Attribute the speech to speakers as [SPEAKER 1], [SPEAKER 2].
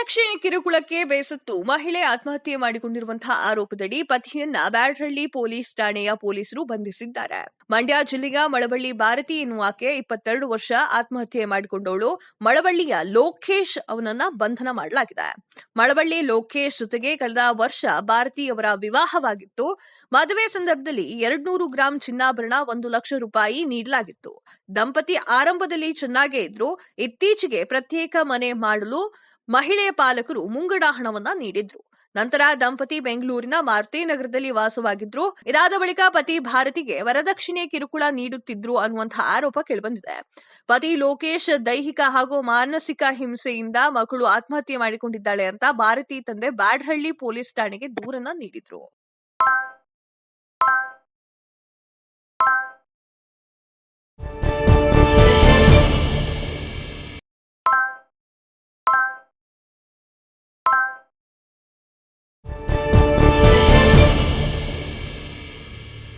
[SPEAKER 1] ವರದಕ್ಷಿಣೆ ಕಿರುಕುಳಕ್ಕೆ ಬೇಸತ್ತು ಮಹಿಳೆ ಆತ್ಮಹತ್ಯೆ ಮಾಡಿಕೊಂಡಿರುವಂತಹ ಆರೋಪದಡಿ ಪತಿಯನ್ನ ಬ್ಯಾಡರಹಳ್ಳಿ ಪೊಲೀಸ್ ಠಾಣೆಯ ಪೊಲೀಸರು ಬಂಧಿಸಿದ್ದಾರೆ. ಮಂಡ್ಯ ಜಿಲ್ಲೆಯ ಮಳವಳ್ಳಿ ಭಾರತಿ ಎನ್ನುವಾಕೆ 22 ವರ್ಷ ಆತ್ಮಹತ್ಯೆ ಮಾಡಿಕೊಂಡವಳು. ಮಳವಳ್ಳಿಯ ಲೋಕೇಶ್ ಅವನನ್ನ ಬಂಧನ ಮಾಡಲಾಗಿದೆ. ಮಳವಳ್ಳಿ ಲೋಕೇಶ್ ಜೊತೆಗೆ ಕಳೆದ ವರ್ಷ ಭಾರತಿ ಅವರ ವಿವಾಹವಾಗಿತ್ತು. ಮದುವೆ ಸಂದರ್ಭದಲ್ಲಿ 200 ಗ್ರಾಂ ಚಿನ್ನಾಭರಣ, 1 ಲಕ್ಷ ರೂಪಾಯಿ ನೀಡಲಾಗಿತ್ತು. ದಂಪತಿ ಆರಂಭದಲ್ಲಿ ಚೆನ್ನಾಗೇ ಇದ್ರು. ಇತ್ತೀಚೆಗೆ ಪ್ರತ್ಯೇಕ ಮನೆ ಮಾಡಲು ಮಹಿಳೆಯ ಪಾಲಕರು ಮುಂಗಡ ಹಣವನ್ನ ನೀಡಿದ್ರು. ನಂತರ ದಂಪತಿ ಬೆಂಗಳೂರಿನ ಮಾರುತಿ ನಗರದಲ್ಲಿ ವಾಸವಾಗಿದ್ರು. ಇದಾದ ಬಳಿಕ ಪತಿ ಭಾರತಿಗೆ ವರದಕ್ಷಿಣೆ ಕಿರುಕುಳ ನೀಡುತ್ತಿದ್ರು ಅನ್ನುವಂತಹ ಆರೋಪ ಕೇಳಿಬಂದಿದೆ. ಪತಿ ಲೋಕೇಶ್ ದೈಹಿಕ ಹಾಗೂ ಮಾನಸಿಕ ಹಿಂಸೆಯಿಂದ ಮಗಳು ಆತ್ಮಹತ್ಯೆ ಮಾಡಿಕೊಂಡಿದ್ದಾಳೆ ಅಂತ ಭಾರತಿ ತಂದೆ ಬ್ಯಾಡರಹಳ್ಳಿ ಪೊಲೀಸ್ ಠಾಣೆಗೆ ದೂರನ್ನ ನೀಡಿದ್ರು.